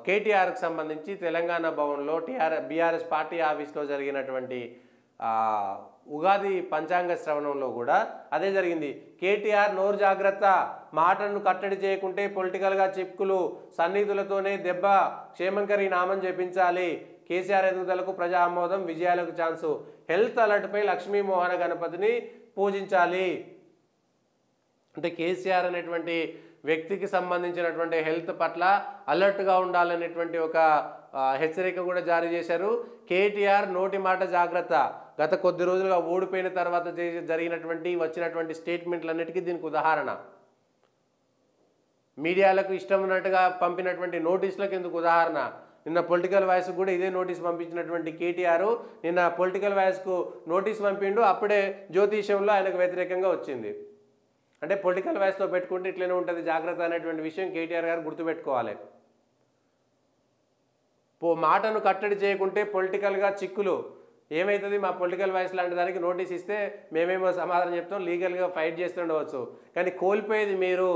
కేటీఆర్కి సంబంధించి తెలంగాణ భవన్లో BRS party ఆఫీస్లో జరిగినటువంటి ఉగాది పంచాంగ శ్రవణంలో కూడా అదే జరిగింది. కేటీఆర్ నోరు జాగ్రత్త, మాటను కట్టడి చేయకుంటే పొలిటికల్గా చిక్కులు, సన్నిహితులతోనే దెబ్బ, క్షేమంకరి నామం జపించాలి, కేసీఆర్ ఎదుగుదలకు ప్రజా ఆమోదం, విజయాలకు ఛాన్సు, హెల్త్ అలర్ట్పై లక్ష్మీ మోహన గణపతిని పూజించాలి. అంటే కేసీఆర్ అనేటువంటి వ్యక్తికి సంబంధించినటువంటి హెల్త్ పట్ల అలర్ట్గా ఉండాలనేటువంటి ఒక హెచ్చరిక కూడా జారీ చేశారు. కేటీఆర్ నోటి మాట జాగ్రత్త, గత కొద్ది రోజులుగా ఓడిపోయిన తర్వాత వచ్చినటువంటి స్టేట్మెంట్లన్నిటికీ దీనికి ఉదాహరణ. మీడియాలకు ఇష్టం ఉన్నట్టుగా పంపినటువంటి నోటీసులకు ఎందుకు ఉదాహరణ. నిన్న పొలిటికల్ వాయిస్కు కూడా ఇదే నోటీస్ పంపించినటువంటి కేటీఆర్ నిన్న పొలిటికల్ వాయిస్కు నోటీస్ పంపిండు, అప్పుడే జ్యోతిష్యంలో ఆయనకు వ్యతిరేకంగా వచ్చింది. అంటే పొలిటికల్ వాయిస్తో పెట్టుకుంటే ఇట్లనే ఉంటుంది జాగ్రత్త అనేటువంటి విషయం కేటీఆర్ గారు గుర్తుపెట్టుకోవాలి. మాటను కట్టడి చేయకుంటే పొలిటికల్గా చిక్కులు ఏమవుతుంది, మా పొలిటికల్ వాయిస్ లాంటి దానికి నోటీస్ ఇస్తే మేమేమో సమాధానం చెప్తాం, లీగల్గా ఫైట్ చేస్తుండవచ్చు. కానీ కోల్పోయేది మీరు,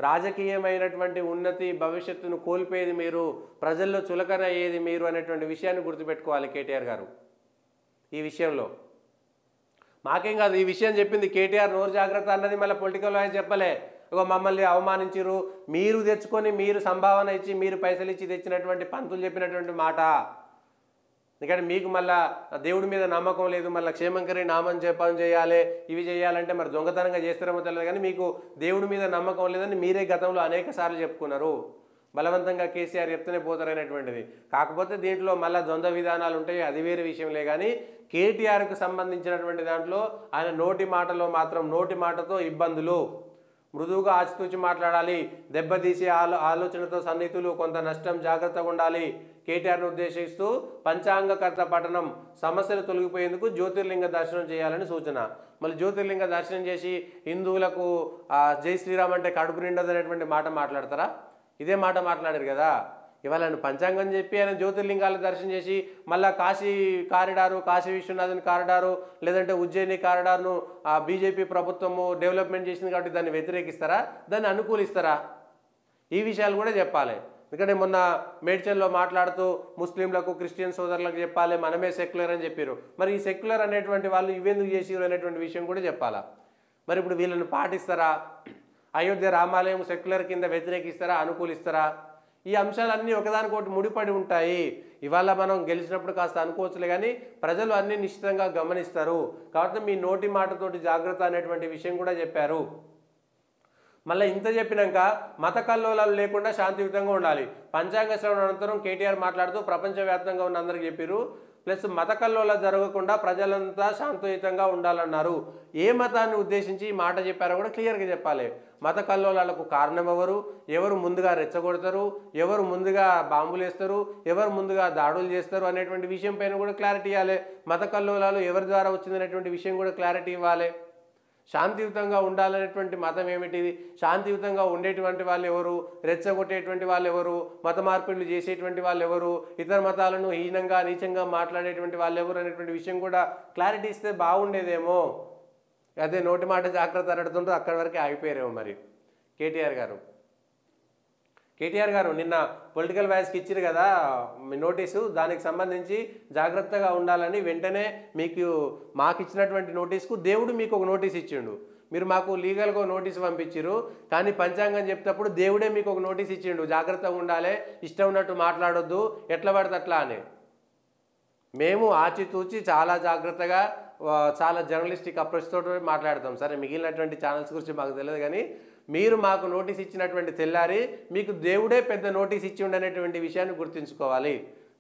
రాజకీయమైనటువంటి ఉన్నతి భవిష్యత్తును కోల్పోయేది మీరు, ప్రజల్లో చులకన అయ్యేది మీరు అనేటువంటి విషయాన్ని గుర్తుపెట్టుకోవాలి కేటీఆర్ గారు. ఈ విషయంలో మాకేం కాదు, ఈ విషయం చెప్పింది కేటీఆర్ నోరు జాగ్రత్త అన్నది మళ్ళీ పొలిటికల్ వాయిస్ చెప్పలే. మమ్మల్ని అవమానించిరు, మీరు తెచ్చుకొని మీరు సంభావన ఇచ్చి మీరు పైసలు ఇచ్చి తెచ్చినటువంటి పంతులు చెప్పినటువంటి మాట. ఎందుకంటే మీకు మళ్ళీ దేవుడి మీద నమ్మకం లేదు, మళ్ళీ క్షేమంకరి నామం జపం చేయాలి, ఇవి చేయాలంటే మరి దొంగతనంగా చేస్తారేమో తెలియదు, కానీ మీకు దేవుడి మీద నమ్మకం లేదని మీరే గతంలో అనేక సార్లు చెప్పుకున్నారు. బలవంతంగా కేసీఆర్ చెప్తూనే పోతారనేటువంటిది. కాకపోతే దీంట్లో మళ్ళీ ద్వంద్వ విధానాలు ఉంటాయి, అది వేరే విషయంలే. కానీ కేటీఆర్కు సంబంధించినటువంటి దాంట్లో ఆయన నోటి మాటలో మాత్రం నోటి మాటతో ఇబ్బందులు, మృదువుగా ఆచితూచి మాట్లాడాలి, దెబ్బతీసే ఆలోచనతో సన్నిహితులు, కొంత నష్టం, జాగ్రత్తగా ఉండాలి. కేటీఆర్ను ఉద్దేశిస్తూ పంచాంగకర్త పఠనం, సమస్యలు తొలగిపోయేందుకు జ్యోతిర్లింగ దర్శనం చేయాలని సూచన. మళ్ళీ జ్యోతిర్లింగ దర్శనం చేసి హిందువులకు జై శ్రీరామ్ అంటే కడుపు నిండదు అనేటువంటి మాట మాట్లాడతారా? ఇదే మాట మాట్లాడారు కదా. ఇవాళ ఆయన పంచాంగం చెప్పి ఆయన జ్యోతిర్లింగాలు దర్శనం చేసి మళ్ళీ కాశీ కారిడారు, కాశీ విశ్వనాథన్ కారిడారు, లేదంటే ఉజ్జయిని కారిడార్ను బీజేపీ ప్రభుత్వము డెవలప్మెంట్ చేసింది కాబట్టి దాన్ని వ్యతిరేకిస్తారా, దాన్ని అనుకూలిస్తారా? ఈ విషయాలు కూడా చెప్పాలి. ఎందుకంటే మొన్న మేడ్చల్లో మాట్లాడుతూ ముస్లింలకు క్రిస్టియన్ సోదరులకు చెప్పాలి మనమే సెక్యులర్ అని చెప్పారు. మరి ఈ సెక్యులర్ అనేటువంటి వాళ్ళు ఇవెందుకు చేసిరు అనేటువంటి విషయం కూడా చెప్పాలా. మరి ఇప్పుడు వీళ్ళని పాటిస్తారా? అయోధ్య రామాలయం సెక్యులర్ కింద వ్యతిరేకిస్తారా, అనుకూలిస్తారా? ఈ అంశాలన్నీ ఒకదానికొకటి ముడిపడి ఉంటాయి. ఇవాళ మనం గెలిచినప్పుడు కాస్త అనుకోవచ్చులే, కానీ ప్రజలు అన్నీ నిశ్చితంగా గమనిస్తారు. కాబట్టి మీ నోటి మాటతోటి జాగ్రత్త అనేటువంటి విషయం కూడా చెప్పారు. మళ్ళీ ఇంత చెప్పినాక మత కల్లోలాలు లేకుండా శాంతియుతంగా ఉండాలి. పంచాంగ శ్రవణ అనంతరం కేటీఆర్ మాట్లాడుతూ ప్రపంచవ్యాప్తంగా ఉన్న అందరికి చెప్పారు. ప్లస్ మత కల్లోలాలు జరగకుండా ప్రజలంతా శాంతియుతంగా ఉండాలన్నారు. ఏ మతాన్ని ఉద్దేశించి ఈ మాట చెప్పారో కూడా క్లియర్గా చెప్పాలి. మత కల్లోలాలకు కారణం ఎవరు, ఎవరు ముందుగా రెచ్చగొడతారు, ఎవరు ముందుగా బాంబులు వేస్తారు, ఎవరు ముందుగా దాడులు చేస్తారు అనేటువంటి విషయం పైన కూడా క్లారిటీ ఇవ్వాలి. మత కల్లోలాలు ఎవరి ద్వారా వచ్చిందనేటువంటి విషయం కూడా క్లారిటీ ఇవ్వాలి. శాంతియుతంగా ఉండాలనేటువంటి మతం ఏమిటిది, శాంతియుతంగా ఉండేటువంటి వాళ్ళు ఎవరు, రెచ్చగొట్టేటువంటి వాళ్ళు ఎవరు, మత మార్పిడులు చేసేటువంటి వాళ్ళు ఎవరు, ఇతర మతాలను హీనంగా నీచంగా మాట్లాడేటువంటి వాళ్ళు ఎవరు అనేటువంటి విషయం కూడా క్లారిటీ ఇస్తే బాగుండేదేమో. అదే నోటి మాట జాగ్రత్త అడుగుతుంటూ అక్కడి వరకే ఆగిపోయారేమో మరి కేటీఆర్ గారు నిన్న పొలిటికల్ వాయిస్కి ఇచ్చారు కదా నోటీసు, దానికి సంబంధించి జాగ్రత్తగా ఉండాలని వెంటనే మాకు ఇచ్చినటువంటి నోటీస్కు దేవుడు మీకు ఒక నోటీస్ ఇచ్చిండు. మీరు మాకు లీగల్గా నోటీస్ పంపించారు, కానీ పంచాంగం చెప్తేప్పుడు దేవుడే మీకు ఒక నోటీస్ ఇచ్చిండు, జాగ్రత్తగా ఉండాలి, ఇష్టం ఉన్నట్టు మాట్లాడొద్దు, ఎట్లా పడితే అట్లా అని. మేము ఆచితూచి చాలా జాగ్రత్తగా చాలా జర్నలిస్టిక్ అప్రోచ్ తోటి మాట్లాడతాం. సరే మిగిలినటువంటి ఛానల్స్ గురించి మాకు తెలియదు, కానీ మీరు మాకు నోటీస్ ఇచ్చినటువంటి తెల్లారి మీకు దేవుడే పెద్ద నోటీస్ ఇచ్చి ఉండనేటువంటి విషయాన్ని గుర్తుంచుకోవాలి.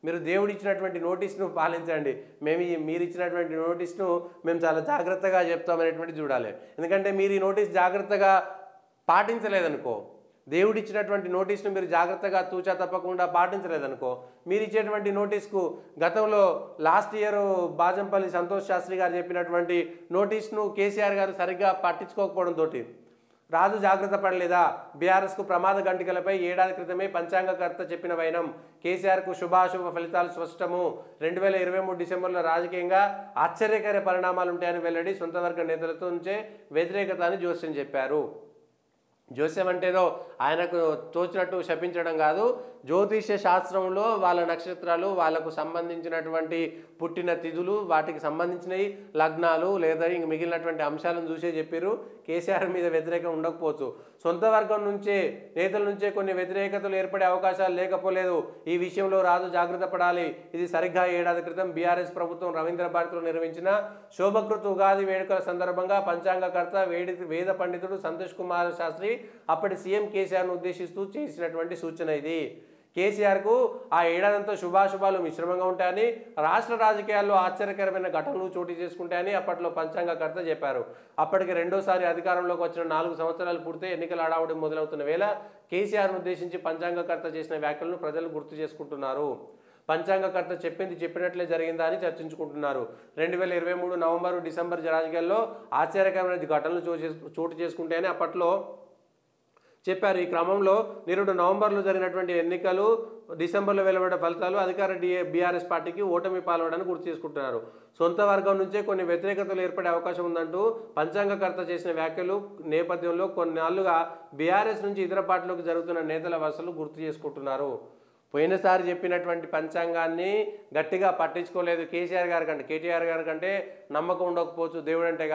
మీరు దేవుడు ఇచ్చినటువంటి నోటీస్ను పాలించండి, మీరు ఇచ్చినటువంటి నోటీస్ను మేము చాలా జాగ్రత్తగా చెప్తామనేటువంటి చూడాలి. ఎందుకంటే మీరు ఈ నోటీస్ జాగ్రత్తగా పాటించలేదనుకో, దేవుడు ఇచ్చినటువంటి నోటీస్ను మీరు జాగ్రత్తగా తూచా తప్పకుండా పాటించలేదనుకో, మీరు ఇచ్చేటువంటి నోటీస్కు గతంలో లాస్ట్ ఇయర్ బాజంపల్లి సంతోష్ శాస్త్రి గారు చెప్పినటువంటి నోటీస్ను కేసీఆర్ గారు సరిగ్గా పట్టించుకోకపోవడంతో రాజు జాగ్రత్త పడలేదా, బీఆర్ఎస్కు ప్రమాద గంటికలపై ఏడాది క్రితమే పంచాంగకర్త చెప్పిన వైనం, కేసీఆర్కు శుభాశుభ ఫలితాలు స్పష్టము, 2023 డిసెంబర్లో రాజకీయంగా ఆశ్చర్యకర పరిణామాలు ఉంటాయని వెల్లడి, సొంత వర్గ నేతలతో నుంచే వ్యతిరేకత అని జోస్యం చెప్పారు. జ్యోతిష్యం అంటే ఏదో ఆయనకు తోచినట్టు శపించడం కాదు. జ్యోతిష్య శాస్త్రంలో వాళ్ళ నక్షత్రాలు, వాళ్ళకు సంబంధించినటువంటి పుట్టిన తిథులు, వాటికి సంబంధించినవి లగ్నాలు లేదా ఇంక మిగిలినటువంటి అంశాలను చూసే చెప్పారు. కేసీఆర్ మీద వ్యతిరేకం ఉండకపోవచ్చు, సొంత వర్గం నుంచే నేతల నుంచే కొన్ని వ్యతిరేకతలు ఏర్పడే అవకాశాలు లేకపోలేదు. ఈ విషయంలో రాజు జాగ్రత్త పడాలి. ఇది సరిగ్గా ఏడాది క్రితం బీఆర్ఎస్ ప్రభుత్వం రవీంద్ర భారతిలో నిర్వహించిన శోభకృత ఉగాది వేడుకల సందర్భంగా పంచాంగకర్త వేద పండితుడు సంతోష్ కుమార్ శాస్త్రి అప్పటి సీఎం కేసీఆర్ను ఉద్దేశిస్తూ చేసినటువంటి సూచన ఇది. కేసీఆర్కు ఆ ఏడాదంతో శుభాశుభాలు మిశ్రమంగా ఉంటాయని, రాష్ట్ర రాజకీయాల్లో ఆశ్చర్యకరమైన ఘటనలు చోటు చేసుకుంటాయని అప్పట్లో పంచాంగకర్త చెప్పారు. అప్పటికి రెండోసారి అధికారంలోకి వచ్చిన 4 సంవత్సరాలు పూర్తి ఎన్నికల హడావుడి మొదలవుతున్న వేళ కేసీఆర్ను ఉద్దేశించి పంచాంగకర్త చేసిన వ్యాఖ్యలను ప్రజలు గుర్తు చేసుకుంటున్నారు. పంచాంగకర్త చెప్పింది చెప్పినట్లే జరిగిందా అని చర్చించుకుంటున్నారు. 2023 నవంబరు డిసెంబర్ రాజకీయాల్లో ఆశ్చర్యకరమైన ఘటనలు చోటు చేసుకుంటాయని అప్పట్లో చెప్పారు. ఈ క్రమంలో నిరుడు నవంబర్లో జరిగినటువంటి ఎన్నికలు, డిసెంబర్లో వెలువడ్డ ఫలితాలు అధికార బీఆర్ఎస్ పార్టీకి ఓటమి పాల్గొనడానికి గుర్తు చేసుకుంటున్నారు. సొంత వర్గం నుంచే కొన్ని వ్యతిరేకతలు ఏర్పడే అవకాశం ఉందంటూ పంచాంగకర్త చేసిన వ్యాఖ్యలు నేపథ్యంలో కొన్నాళ్లుగా బీఆర్ఎస్ నుంచి ఇతర పార్టీలకు జరుగుతున్న నేతల వరుసలు గుర్తు చేసుకుంటున్నారు. పోయినసారి చెప్పినటువంటి పంచాంగాన్ని గట్టిగా పట్టించుకోలేదు కేసీఆర్ గారి కంటే. కేటీఆర్ గారి కంటే నమ్మకం ఉండకపోవచ్చు దేవుడు అంటే,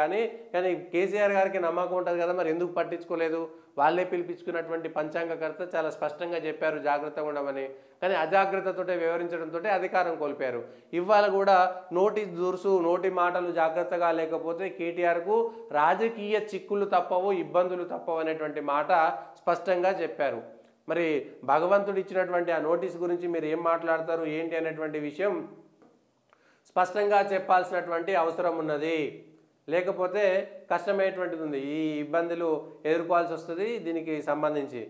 కానీ కేసీఆర్ గారికి నమ్మకం ఉంటుంది కదా, మరి ఎందుకు పట్టించుకోలేదు? వాళ్ళే పిలిపించుకున్నటువంటి పంచాంగకర్త చాలా స్పష్టంగా చెప్పారు జాగ్రత్తగా ఉండమని. కానీ అజాగ్రత్తతోటే వ్యవహరించడంతో అధికారం కోల్పోయారు. ఇవాళ కూడా నోటి దురుసు, నోటి మాటలు జాగ్రత్తగా లేకపోతే కేటీఆర్కు రాజకీయ చిక్కులు తప్పవు, ఇబ్బందులు తప్పవు అనేటువంటి మాట స్పష్టంగా చెప్పారు. మరి భగవంతుడు ఇచ్చినటువంటి ఆ నోటీస్ గురించి మీరు ఏం మాట్లాడతారు ఏంటి అనేటువంటి విషయం స్పష్టంగా చెప్పాల్సినటువంటి అవసరం ఉన్నది. లేకపోతే కష్టమైనటువంటిది ఉంది, ఈ ఇబ్బందులు ఎదుర్కోవాల్సి వస్తుంది దీనికి సంబంధించి.